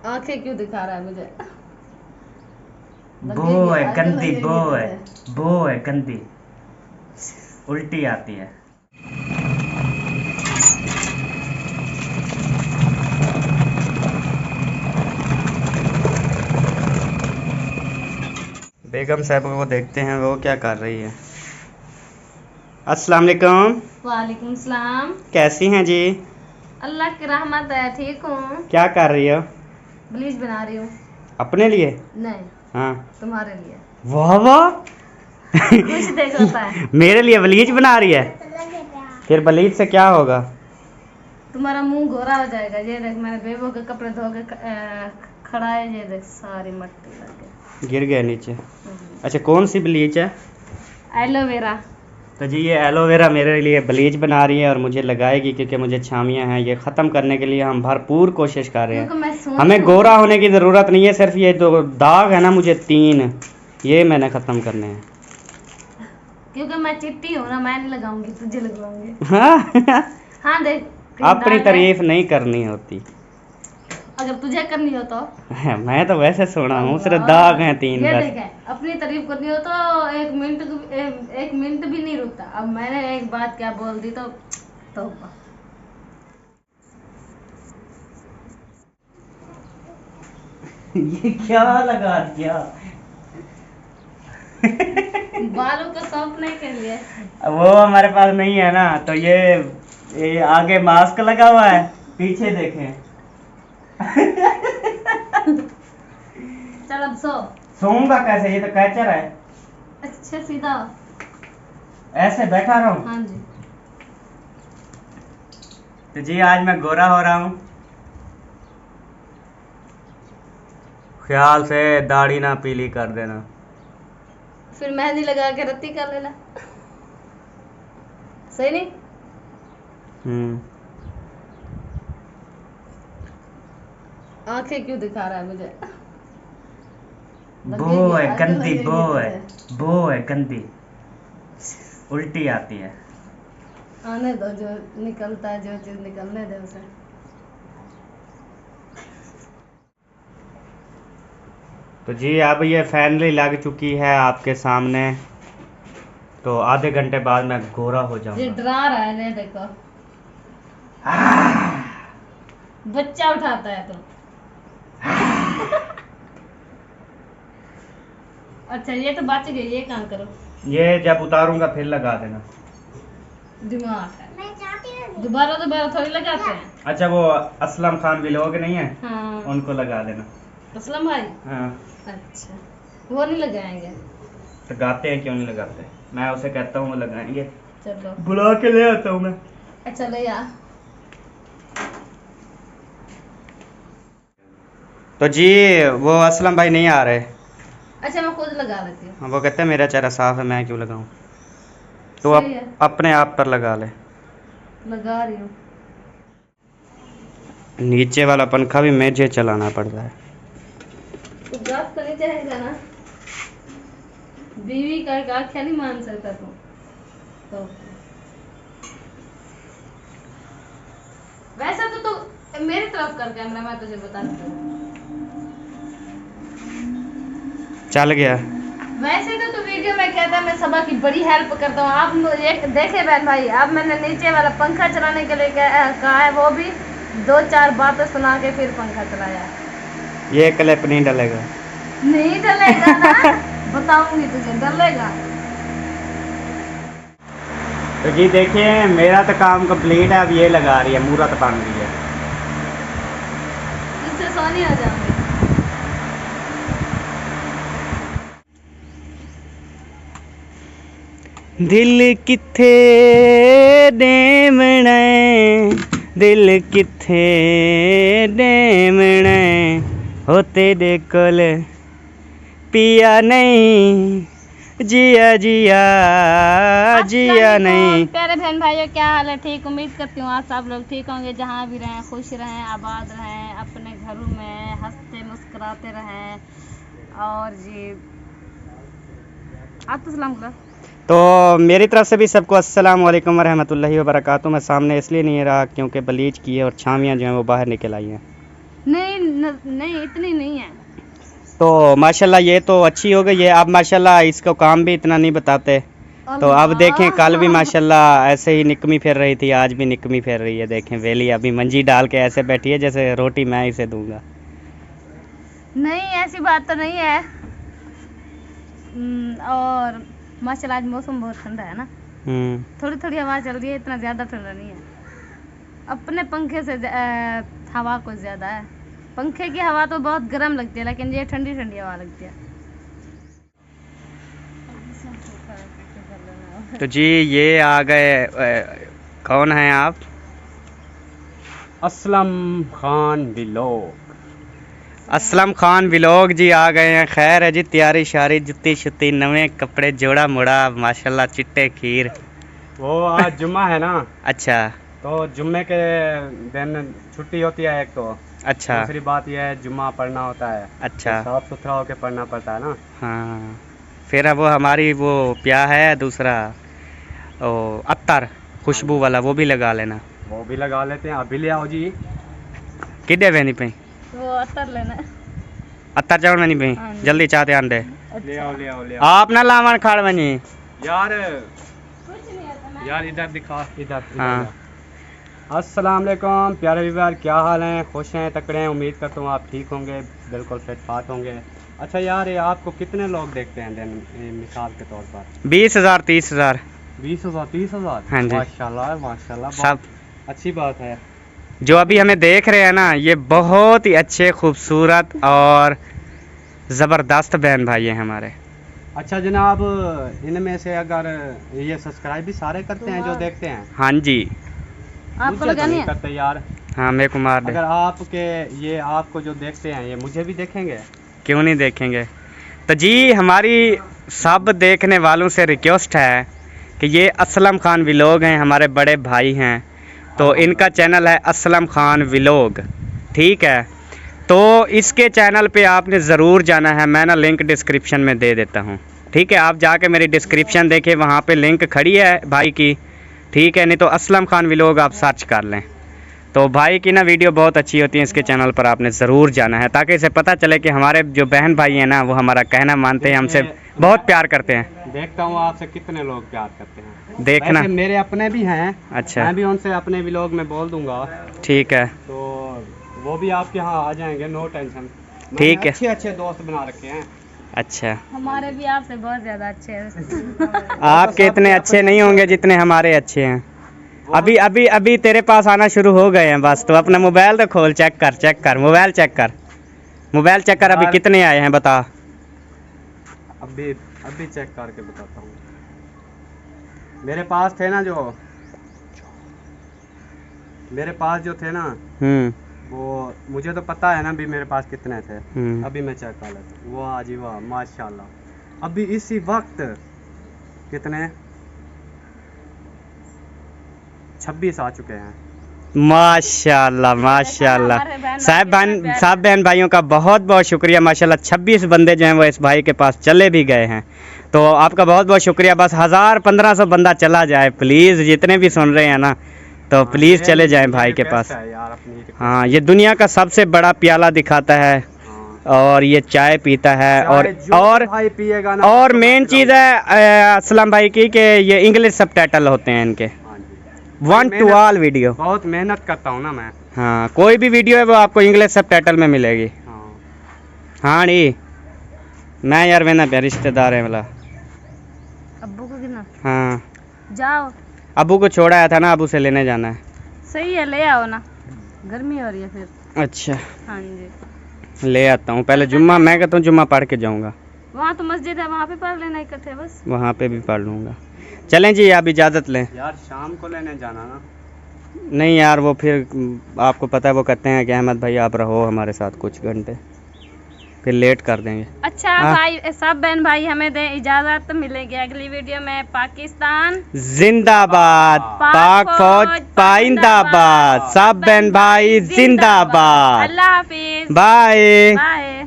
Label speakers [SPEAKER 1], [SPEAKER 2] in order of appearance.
[SPEAKER 1] आंखें क्यों दिखा रहा है मुझे?
[SPEAKER 2] बो है गंदी, बो है गंदी, उल्टी आती है। बेगम साहब को देखते हैं वो क्या कर रही है। अस्सलाम वालेकुम।
[SPEAKER 1] वालेकुम सलाम।
[SPEAKER 2] कैसी हैं जी?
[SPEAKER 1] अल्लाह की रहमत है, ठीक हूँ।
[SPEAKER 2] क्या कर रही हो?
[SPEAKER 1] ब्लीच बना रही हूँ।
[SPEAKER 2] अपने लिए?
[SPEAKER 1] नहीं,
[SPEAKER 2] हाँ।
[SPEAKER 1] तुम्हारे लिए।
[SPEAKER 2] वाह वाह।
[SPEAKER 1] कुछ देख होता है।
[SPEAKER 2] मेरे लिए ब्लीच बना रही है? फिर ब्लीच से क्या होगा?
[SPEAKER 1] तुम्हारा मुंह गोरा हो जाएगा। ये देख, मैंने बेबो के कपड़े धो के खड़ा है। ये देख, सारी मट्टी लग गई,
[SPEAKER 2] गिर गया नीचे। अच्छा, कौन सी ब्लीच है?
[SPEAKER 1] एलोवेरा।
[SPEAKER 2] तो जी ये एलोवेरा मेरे लिए ब्लीच बना रही है और मुझे लगाएगी, क्योंकि मुझे छामियां हैं। ये ख़त्म करने के लिए हम भरपूर कोशिश कर रहे
[SPEAKER 1] क्योंकि मैं
[SPEAKER 2] हैं।
[SPEAKER 1] सोनी
[SPEAKER 2] हमें
[SPEAKER 1] हूँ।
[SPEAKER 2] गोरा होने की ज़रूरत नहीं है, सिर्फ ये दो दाग है ना, मुझे 3, ये मैंने ख़त्म करने हैं।
[SPEAKER 1] क्योंकि मैं चिट्टी हूँ ना, मैं नहीं लगाऊंगी, तुझे लगवाऊंगी।
[SPEAKER 2] हाँ।
[SPEAKER 1] हाँ देख,
[SPEAKER 2] अपनी
[SPEAKER 1] दाग है।
[SPEAKER 2] तारीफ नहीं करनी होती।
[SPEAKER 1] अगर तुझे करनी हो तो
[SPEAKER 2] मैं तो वैसे सुना हूँ, सिर्फ
[SPEAKER 1] अल्लाह।
[SPEAKER 2] दाग हैं 3
[SPEAKER 1] ये
[SPEAKER 2] बस।
[SPEAKER 1] देखे, अपनी तारीफ करनी हो तो 1 मिनट भी नहीं रुकता। अब मैंने एक बात क्या बोल दी तो
[SPEAKER 2] ये क्या लगा दिया?
[SPEAKER 1] बालों को सौंपने के लिए।
[SPEAKER 2] वो हमारे पास नहीं है ना, तो ये आगे मास्क लगा हुआ है, पीछे देखें।
[SPEAKER 1] चल अब सो।
[SPEAKER 2] सोऊंगा कैसे? ये तो कैचर है।
[SPEAKER 1] अच्छे सीधा।
[SPEAKER 2] ऐसे बैठा रहूं?
[SPEAKER 1] हाँ जी।
[SPEAKER 2] तो जी आज मैं गोरा हो रहा हूँ। ख्याल से दाढ़ी ना पीली कर देना।
[SPEAKER 1] फिर मेहंदी लगा के रत्ती कर लेना, सही नहीं? आंखें क्यों दिखा रहा है मुझे?
[SPEAKER 2] बो है गंदी, बो है गंदी, उल्टी आती है।
[SPEAKER 1] आने दो, जो निकलता है, जो चीज निकलने दे उसे।
[SPEAKER 2] तो जी अब ये फाइनली लग चुकी है आपके सामने, तो आधे घंटे बाद मैं गोरा हो
[SPEAKER 1] ये
[SPEAKER 2] जाऊंगा।
[SPEAKER 1] डरा रहा है, ये देखो, बच्चा उठाता है तो। अच्छा, ये तो बच गई, ये काम करो।
[SPEAKER 2] ये जब उतारूंगा फिर लगा देना।
[SPEAKER 1] दिमाग है, दोबारा दोबारा थोड़ी लगाते हैं।
[SPEAKER 2] अच्छा, वो असलम खान भी लोग नहीं है?
[SPEAKER 1] हाँ,
[SPEAKER 2] उनको लगा देना।
[SPEAKER 1] असलम भाई।
[SPEAKER 2] हाँ।
[SPEAKER 1] अच्छा, वो नहीं लगाएंगे?
[SPEAKER 2] तो गाते हैं, क्यों नहीं लगाते? मैं उसे कहता हूँ वो लगाएंगे।
[SPEAKER 1] चलो
[SPEAKER 2] बुला के ले आता हूँ मैं।
[SPEAKER 1] अच्छा, ले आ।
[SPEAKER 2] तो जी वो असलम भाई नहीं आ रहे।
[SPEAKER 1] अच्छा, मैं खुद लगा लेती हूँ।
[SPEAKER 2] वो कहते हैं मेरा चेहरा साफ है, मैं क्यों लगाऊं। तो
[SPEAKER 1] सही है,
[SPEAKER 2] अपने आप पर लगा ले।
[SPEAKER 1] लगा रही हूँ।
[SPEAKER 2] नीचे वाला पंखा भी मुझे चलाना पड़ता है।
[SPEAKER 1] तो बात करनी चाहेगा ना, बीवी का एक आख्या नहीं मान सकता तू तो। वैसे तो तू मेरी तरफ कर कैमरा, मैं तुझे बताती हूँ।
[SPEAKER 2] चल गया।
[SPEAKER 1] वैसे तो तू वीडियो में कहता है मैं सबा की बड़ी हेल्प करता हूँ। आप देखे बहन भाई, अब मैंने नीचे वाला पंखा चलाने के लिए कहा है, वो भी 2-4 बातें सुना के फिर पंखा चलाया।
[SPEAKER 2] ये क्लिप नहीं डलेगा।
[SPEAKER 1] नहीं डलेगा ना, बताऊंगी तुझे, डलेगा।
[SPEAKER 2] तो जी देखिए मेरा तो काम कंप्लीट है, अब ये लगा रही है, मूरत बन रही है।
[SPEAKER 1] इससे सोनी हो जाऊंगी।
[SPEAKER 2] दिल किथे देवना, दिल किथे देवना, हो तेरे कोल पिया नहीं, जिया जिया जिया नहीं।
[SPEAKER 1] प्यारे बहन भाइयों, क्या हाल है? ठीक, उम्मीद करती हूँ आप सब लोग ठीक होंगे। जहाँ भी रहें खुश रहें, आबाद रहें, अपने घरों में हंसते मुस्कुराते रहें। और जी आप तो सलाम करो।
[SPEAKER 2] तो मेरी तरफ से भी सबको अस्सलाम वालेकुम रहमतुल्लाहि व बरकातुहू। मैं सामने इसलिए नहीं रहा क्योंकि ब्लीच की है और छामियाँ जो हैं वो बाहर निकल आई हैं।
[SPEAKER 1] नहीं नहीं इतनी नहीं है।
[SPEAKER 2] तो माशाल्लाह ये तो अच्छी हो गई है। अब माशाल्लाह इसको काम भी इतना नहीं बताते। तो अब देखें कल भी माशाल्लाह ऐसे ही निकमी फिर रही थी, आज भी निकमी फिर रही है। देखें वेली अभी मंजी डाल के ऐसे बैठी है जैसे रोटी मैं इसे दूंगा।
[SPEAKER 1] नहीं ऐसी बात तो नहीं है। और माशाल्लाह आज मौसम बहुत ठंडा है ना। थोड़ी थोड़ी हवा चल रही है, इतना ज़्यादा ठंडा नहीं है। अपने पंखे से हवा कुछ ज़्यादा है। पंखे की हवा तो बहुत गर्म लगती है, लेकिन ये ठंडी ठंडी हवा लगती है।
[SPEAKER 2] तो जी ये आ गए, कौन हैं आप?
[SPEAKER 3] असलम खान व्लॉग।
[SPEAKER 2] असलम खान व्लॉग जी आ गए हैं। खैर है जी, तैयारी शारी जुत्ती शुत्ती नवे कपड़े जोड़ा मुड़ा माशाल्लाह चिट्टे खीर।
[SPEAKER 3] वो आज जुम्मा है ना,
[SPEAKER 2] अच्छा
[SPEAKER 3] तो जुम्मे के दिन छुट्टी होती है एक तो।
[SPEAKER 2] अच्छा
[SPEAKER 3] दूसरी बात यह है जुम्मा पढ़ना होता है,
[SPEAKER 2] अच्छा।
[SPEAKER 3] तो साफ सुथरा होकर पढ़ना पड़ता है ना।
[SPEAKER 2] हाँ फिर अब वो हमारी वो क्या है दूसरा ओ अत्तर खुशबू वाला वो भी लगा लेना।
[SPEAKER 3] वो भी लगा लेते हैं, अभी ले आओ जी।
[SPEAKER 2] किधे बहनी पे
[SPEAKER 1] वो अतर लेना है।
[SPEAKER 2] अत्तर चढ़ बनी पे
[SPEAKER 1] हाँ जी।
[SPEAKER 2] जल्दी चाहते अंडे
[SPEAKER 3] ले आओ ले आओ ले आओ।
[SPEAKER 2] आप ना लावन खाड़ बनी।
[SPEAKER 3] यार
[SPEAKER 1] कुछ नहीं आता मैं।
[SPEAKER 3] यार इधर दिखा, इधर
[SPEAKER 2] हाँ।
[SPEAKER 3] अस्सलाम वालेकुम प्यारे व्यूअर, क्या हाल हैं? खुश हैं, तकड़े हैं? उम्मीद करता हूँ आप ठीक होंगे, बिल्कुल फिट फाट होंगे। अच्छा यार, ये आपको कितने लोग देखते हैं दिन, मिसाल के तौर पर?
[SPEAKER 2] 20,000 30,000
[SPEAKER 3] 20,000 30,000?
[SPEAKER 2] हाँ जी।
[SPEAKER 3] माशाल्लाह माशाल्लाह,
[SPEAKER 2] सब
[SPEAKER 3] बहुत अच्छी बात है।
[SPEAKER 2] जो अभी हमें देख रहे हैं ना, ये बहुत ही अच्छे खूबसूरत और ज़बरदस्त बहन भाई हैं हमारे।
[SPEAKER 3] अच्छा जनाब, इनमें से अगर ये सब्सक्राइब भी सारे करते हैं जो देखते हैं?
[SPEAKER 2] हाँ जी।
[SPEAKER 1] आपको
[SPEAKER 3] मुझे तो
[SPEAKER 1] लगानी
[SPEAKER 3] नहीं
[SPEAKER 1] है?
[SPEAKER 3] करते यार।
[SPEAKER 2] हाँ मेरे को मार दे।
[SPEAKER 3] अगर आपके ये आपको जो देखते हैं ये मुझे भी देखेंगे?
[SPEAKER 2] क्यों नहीं देखेंगे। तो जी हमारी सब देखने वालों से रिक्वेस्ट है कि ये असलम खान व्लॉग हैं, हमारे बड़े भाई हैं। तो इनका चैनल है असलम खान व्लॉग, ठीक है। तो इसके चैनल पे आपने ज़रूर जाना है। मैं ना लिंक डिस्क्रिप्शन में दे देता हूँ, ठीक है। आप जाके मेरी डिस्क्रिप्शन देखें, वहाँ पे लिंक खड़ी है भाई की, ठीक है। नहीं तो असलम खान व्लॉग आप सर्च कर लें। तो भाई की ना वीडियो बहुत अच्छी होती है, इसके चैनल पर आपने ज़रूर जाना है, ताकि इसे पता चले कि हमारे जो बहन भाई हैं ना, वो हमारा कहना मानते हैं, हमसे बहुत प्यार करते हैं।
[SPEAKER 3] देखता हूँ आपसे कितने लोग प्यार करते हैं।
[SPEAKER 2] देखना।
[SPEAKER 3] वैसे मेरे अपने भी हैं,
[SPEAKER 2] अच्छा
[SPEAKER 3] मैं भी उनसे अपने व्लॉग में बोल दूंगा,
[SPEAKER 2] ठीक है,
[SPEAKER 3] तो वो भी आपके यहाँ आ जाएंगे, नो टेंशन।
[SPEAKER 2] ठीक है।
[SPEAKER 3] अच्छे अच्छे दोस्त बना रखे हैं।
[SPEAKER 2] अच्छा।
[SPEAKER 1] हमारे भी आपसे बहुत ज्यादा अच्छे हैं।
[SPEAKER 2] आपके इतने अच्छे नहीं होंगे जितने हमारे अच्छे हैं। अभी अभी अभी तेरे पास आना शुरू हो गए हैं बस। तो अपना मोबाइल तो खोल, चेक कर मोबाइल चेक कर, मोबाइल चेक कर। अभी कितने आए हैं बता।
[SPEAKER 3] अभी अभी चेक करके बताता हूँ। मेरे पास थे ना जो थे ना, वो मुझे तो पता है ना भी मेरे पास कितने थे। अभी मैं चेक कर लेता हूँ। वाह जी वाह, माशाल्लाह। अभी इसी वक्त कितने 26 आ चुके हैं।
[SPEAKER 2] माशाल्लाह माशाल्लाह। साहब बहन भाइयों का बहुत बहुत शुक्रिया। माशाल्लाह 26 बंदे जो हैं वो इस भाई के पास चले भी गए हैं। तो आपका बहुत बहुत शुक्रिया। बस 1000-1500 बंदा चला जाए प्लीज़, जितने भी सुन रहे हैं ना, तो प्लीज़ चले जाएं भाई के पास। हाँ, ये दुनिया का सबसे बड़ा प्याला दिखाता है, और ये चाय पीता है, और
[SPEAKER 3] भाई पिएगा ना,
[SPEAKER 2] और मेन चीज़ है असलम भाई की कि ये इंग्लिश सबटाइटल होते हैं इनके, 1 to all वीडियो।
[SPEAKER 3] बहुत मेहनत करता हूँ ना मैं।
[SPEAKER 2] हाँ, कोई भी वीडियो है वो आपको इंग्लिश सबटाइटल में मिलेगी। हाँ नी, मैं यार वेना पे रिश्तेदार है वाला।
[SPEAKER 1] अब्बू को कितना?
[SPEAKER 2] हाँ,
[SPEAKER 1] जाओ।
[SPEAKER 2] अबू को छोड़ा आया था ना, अबू से लेने जाना है।
[SPEAKER 1] सही है, ले आओ ना, गर्मी हो रही है फिर।
[SPEAKER 2] अच्छा,
[SPEAKER 1] हाँ जी।
[SPEAKER 2] ले आता हूँ। पहले जुम्मा, मैं कहता हूँ जुम्मा पढ़ के जाऊँगा।
[SPEAKER 1] वहाँ तो मस्जिद है, वहाँ पे पढ़ लेना इकट्ठे बस।
[SPEAKER 2] वहाँ पे भी पढ़ लूँगा। चलें जी, आप इजाज़त लें।
[SPEAKER 3] यार शाम को लेने जाना ना।
[SPEAKER 2] नहीं यार, वो फिर आपको पता है वो कहते हैं कि अहमद भाई आप रहो हमारे साथ कुछ घंटे, फिर लेट कर देंगे।
[SPEAKER 1] अच्छा भाई, सब बहन भाई हमें दें इजाज़त, मिलेंगे अगली वीडियो में। पाकिस्तान
[SPEAKER 2] जिंदाबाद, पाक फौज पाइंदाबाद, सब बहन भाई जिंदाबाद।
[SPEAKER 1] अल्लाह हाफिज,
[SPEAKER 2] बाय।
[SPEAKER 1] बाय।